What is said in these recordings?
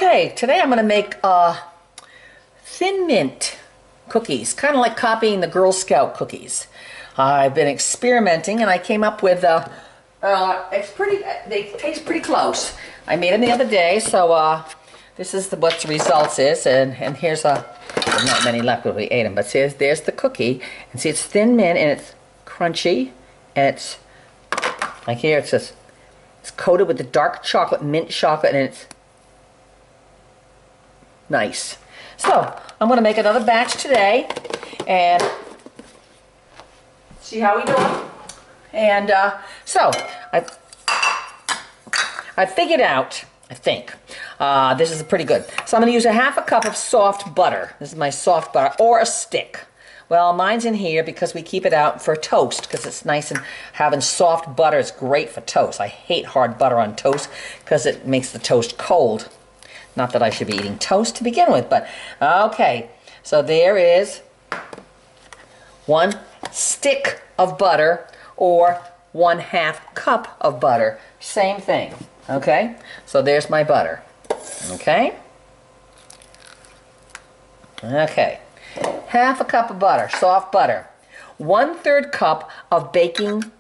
Okay, today I'm going to make thin mint cookies, kind of like copying the Girl Scout cookies. I've been experimenting and I came up with, they taste pretty close. I made them the other day, so this is what the results is, and here's there's not many left because we ate them, but see, there's the cookie, and see it's thin mint and it's crunchy, and it's, like here it says, it's coated with the dark chocolate, mint chocolate, and it's nice. So, I'm going to make another batch today, and see how we do. And so, I figured out, I think, this is pretty good. So I'm going to use a half a cup of soft butter. This is my soft butter, or a stick. Well, mine's in here because we keep it out for toast, because it's nice, and having soft butter is great for toast. I hate hard butter on toast because it makes the toast cold. Not that I should be eating toast to begin with, but okay. So there is 1 stick of butter, or 1/2 cup of butter. Same thing, okay? So there's my butter, okay? Okay. 1/2 cup of butter, soft butter. 1/3 cup of baking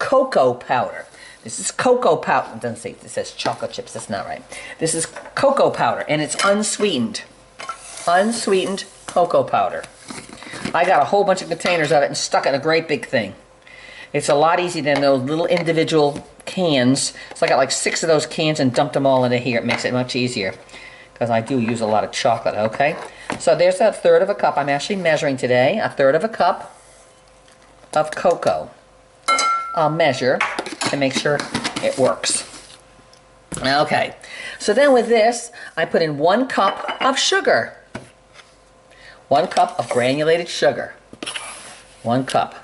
cocoa powder. This is cocoa powder. It doesn't say, it says chocolate chips. That's not right. This is cocoa powder, and it's unsweetened. Unsweetened cocoa powder. I got a whole bunch of containers of it and stuck it in a great big thing. It's a lot easier than those little individual cans. So I got like 6 of those cans and dumped them all into here. It makes it much easier because I do use a lot of chocolate, okay? So there's 1/3 cup. I'm actually measuring today. 1/3 cup of cocoa. I'll measure to make sure it works. Okay, so then with this, I put in 1 cup of sugar. 1 cup of granulated sugar. 1 cup.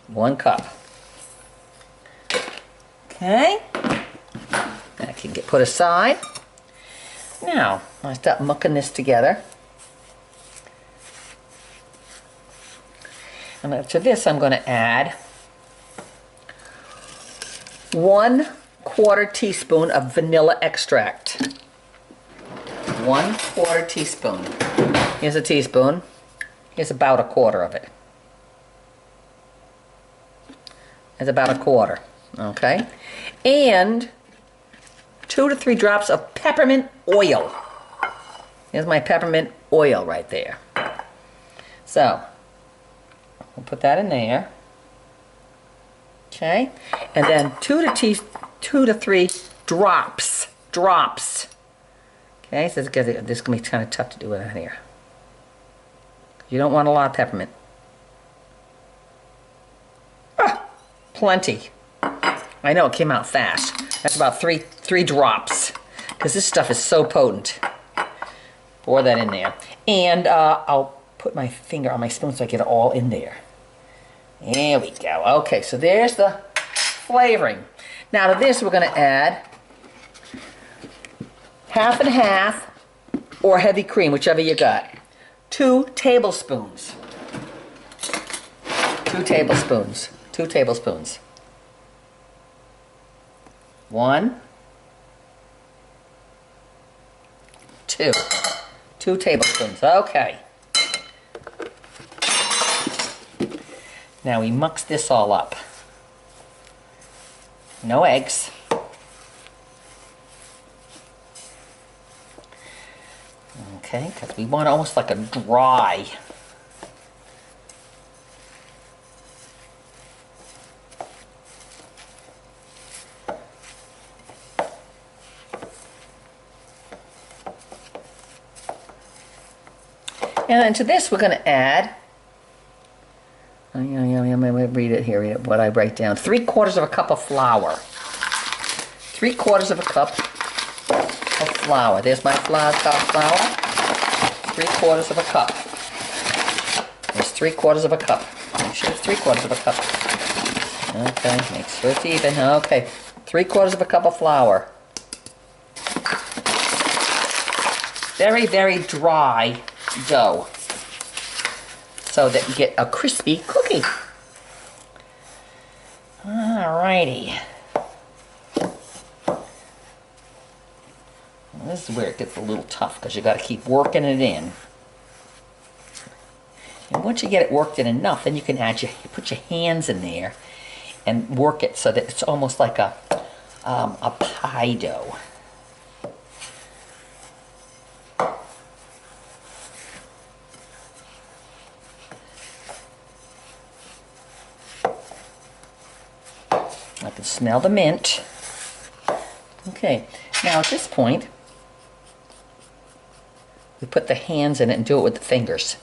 1 cup. Okay, that can get put aside. Now, I start mucking this together. And to this, I'm going to add 1/4 teaspoon of vanilla extract. 1/4 teaspoon. Here's a teaspoon. Here's about 1/4 of it. It's about 1/4. Okay? And 2 to 3 drops of peppermint oil. Here's my peppermint oil right there. So, we'll put that in there. Okay? And then 2 to 3 drops. Okay? So this is going to be kind of tough to do in here. You don't want a lot of peppermint. Plenty. I know it came out fast. That's about three drops, because this stuff is so potent. Pour that in there. And I'll put my finger on my spoon so I get it all in there. There we go. Okay, so there's the flavoring. Now to this we're going to add 1/2 and 1/2, or heavy cream, whichever you got. 2 tablespoons. 2 tablespoons. 2 tablespoons. 1, 2. 2 tablespoons. Okay. Now we mix this all up. No eggs. Okay, because we want almost like a dry. And then to this we're going to add, I'm going to read it here, read it, what I write down. 3/4 cup of flour. 3/4 cup of flour. There's my flour. 3/4 cup. There's 3/4 cup. Make sure it's 3/4 cup. Okay, make sure it's even. Okay, 3/4 cup of flour. Very, very dry dough, so that you get a crispy cookie. Alrighty. This is where it gets a little tough because you got to keep working it in. And once you get it worked in enough, then you can you put your hands in there and work it so that it's almost like a pie dough. I can smell the mint. Okay, now at this point, we put the hands in it and do it with the fingers.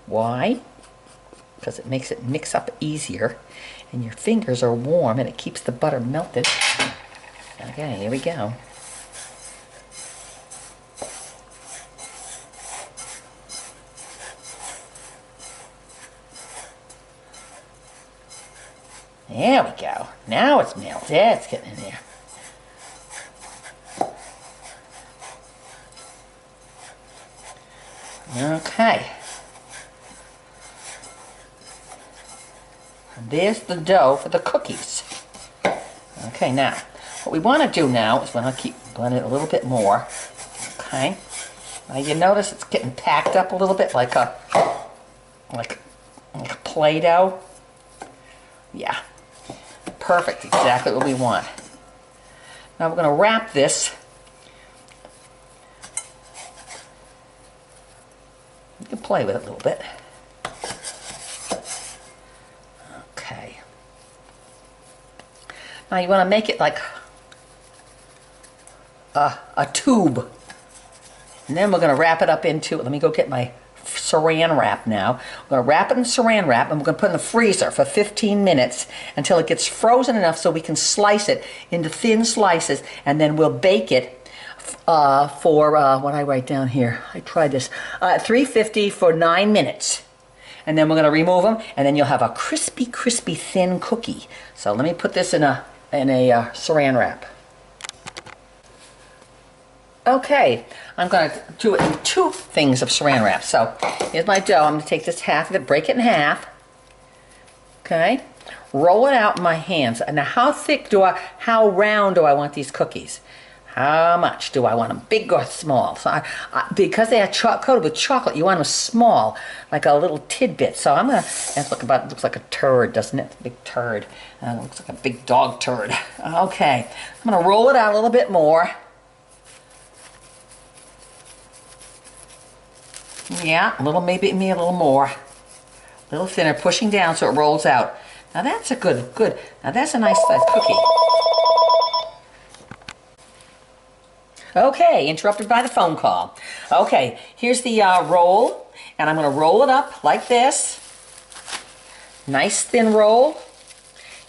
Why? Because it makes it mix up easier, and your fingers are warm and it keeps the butter melted. Okay, here we go. There we go. Now it's melted. Yeah, it's getting in there. Okay. And there's the dough for the cookies. Okay, now, what we want to do now is we're going to keep blending it a little bit more. Okay. Now you notice it's getting packed up a little bit like a Play-Doh. Yeah. Perfect, exactly what we want. Now we're going to wrap this. You can play with it a little bit. Okay. Now you want to make it like a tube. And then we're going to wrap it up into, let me go get my saran wrap now. We're going to wrap it in saran wrap and we're going to put it in the freezer for 15 minutes until it gets frozen enough so we can slice it into thin slices, and then we'll bake it for, what I write down here, I tried this, 350 for 9 minutes. And then we're going to remove them, and then you'll have a crispy, crispy, thin cookie. So let me put this in a saran wrap. Okay, I'm going to do it in 2 things of saran wrap. So here's my dough. I'm going to take this half of it, break it in half. Okay, roll it out in my hands. And now how round do I want these cookies? How much do I want them? Big or small? So because they are coated with chocolate, you want them small, like a little tidbit. So I'm going to, it looks like a turd, doesn't it? A big turd. It looks like a big dog turd. Okay, I'm going to roll it out a little bit more. Yeah, maybe a little more. A little thinner, pushing down so it rolls out. Now that's a good. Now that's a nice size cookie. Okay, interrupted by the phone call. Okay, here's the roll, and I'm going to roll it up like this. Nice thin roll.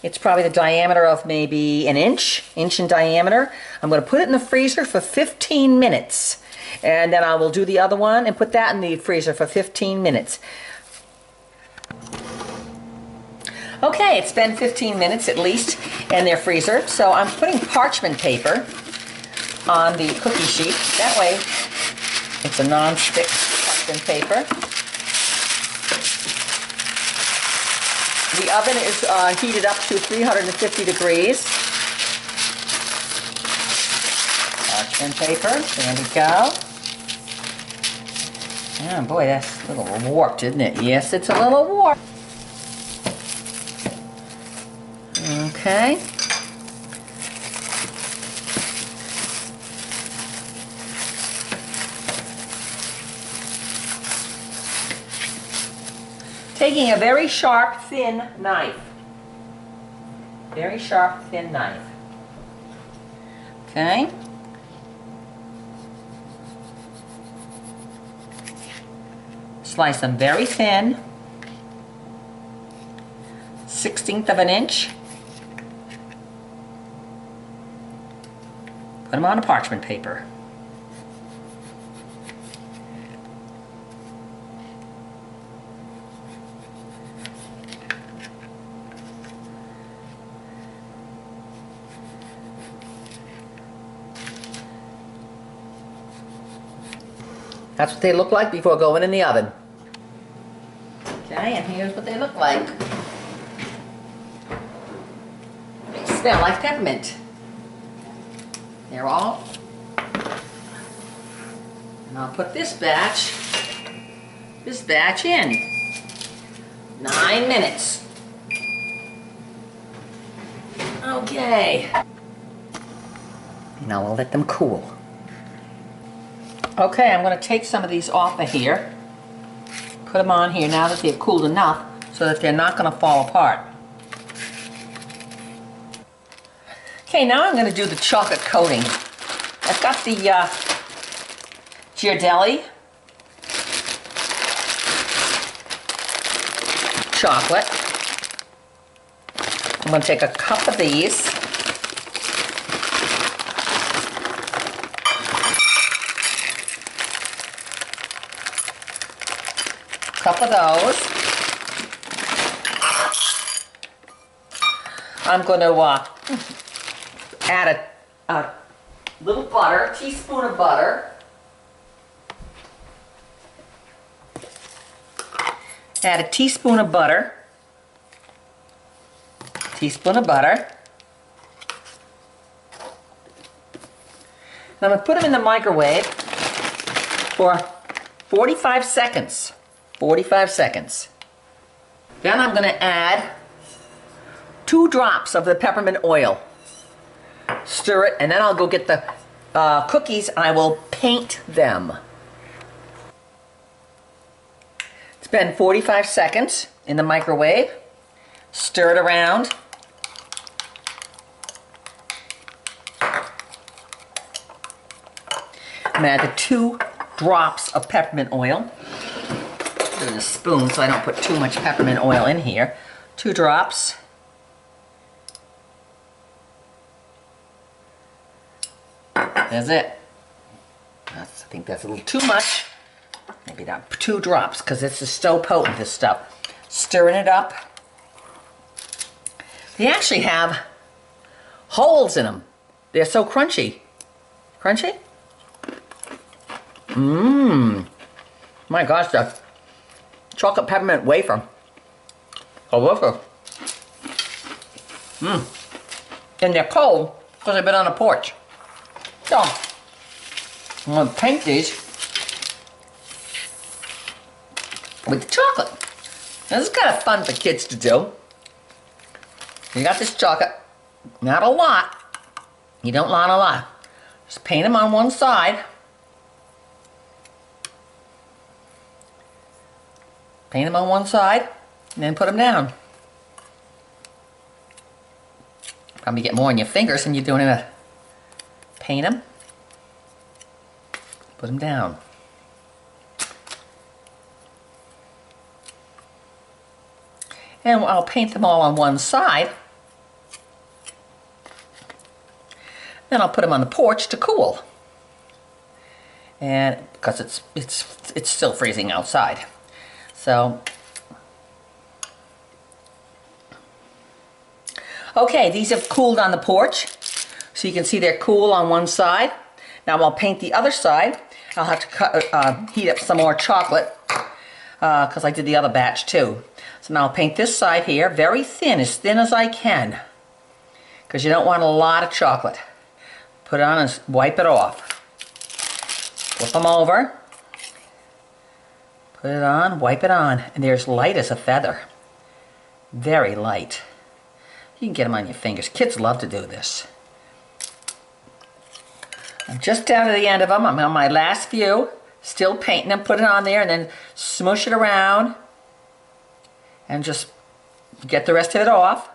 It's probably the diameter of maybe an inch in diameter. I'm going to put it in the freezer for 15 minutes. And then I will do the other one and put that in the freezer for 15 minutes. Okay, it's been 15 minutes at least in their freezer. So I'm putting parchment paper on the cookie sheet. That way it's a non-stick parchment paper. The oven is heated up to 350 degrees. Parchment paper, there we go. Oh boy, that's a little warped, isn't it? Yes, it's a little warped. Okay. Taking a very sharp, thin knife. Very sharp, thin knife. Okay. Slice them very thin, 1/16 of an inch. Put them on a parchment paper. That's what they look like before going in the oven. Okay, and here's what they look like. They smell like peppermint. They're all And I'll put this batch in. 9 minutes. Okay. Now we'll let them cool. Okay, I'm going to take some of these off of here. Put them on here now that they've cooled enough so that they're not going to fall apart. Okay, now I'm going to do the chocolate coating. I've got the Ghirardelli chocolate. I'm going to take a cup of these. Cup of those. I'm going to add a little butter, a teaspoon of butter. Add a teaspoon of butter. Teaspoon of butter. And I'm going to put them in the microwave for 45 seconds. 45 seconds. Then I'm going to add 2 drops of the peppermint oil. Stir it, and then I'll go get the cookies and I will paint them. It's been 45 seconds in the microwave. Stir it around. I'm going to add the 2 drops of peppermint oil. Put it in a spoon so I don't put too much peppermint oil in here. 2 drops. That's it. I think that's a little too much. Maybe not 2 drops because this is so potent, this stuff. Stirring it up. They actually have holes in them. They're so crunchy. Crunchy? Mmm. My gosh, the chocolate peppermint wafer. Delicious. Mmm. And they're cold because they've been on the porch. So, I'm going to paint these with the chocolate. Now, this is kind of fun for kids to do. You got this chocolate, not a lot. You don't want a lot. Just paint them on one side. Paint them on one side, and then put them down. Probably get more on your fingers than you're doing in a... Paint them. Put them down. And I'll paint them all on one side. Then I'll put them on the porch to cool. And because it's still freezing outside. So, okay, these have cooled on the porch. So you can see they're cool on one side. Now I'll paint the other side. I'll have to heat up some more chocolate because I did the other batch too. So now I'll paint this side here very thin as I can, because you don't want a lot of chocolate. Put it on and wipe it off. Flip them over. Put it on, wipe it on, and they're as light as a feather. Very light. You can get them on your fingers. Kids love to do this. I'm just down to the end of them. I'm on my last few. Still painting them, put it on there, and then smoosh it around. And just get the rest of it off.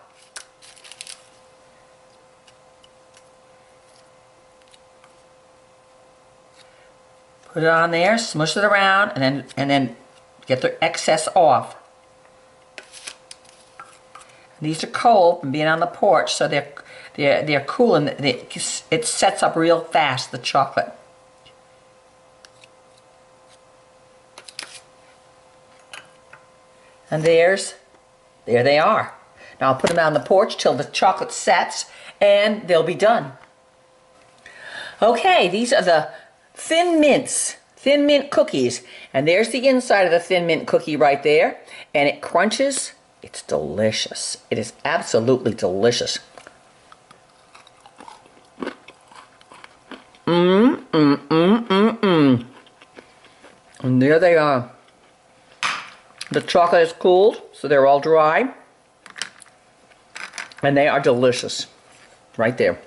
Put it on there, smush it around, and then get the excess off. These are cold from being on the porch, so they're cool, and it sets up real fast, the chocolate. And there they are. Now I'll put them out on the porch till the chocolate sets, and they'll be done. Okay, these are the Thin Mint cookies. And there's the inside of the Thin Mint cookie right there. And it crunches. It's delicious. It is absolutely delicious. And there they are. The chocolate is cooled, so they're all dry. And they are delicious. Right there.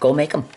Go make them.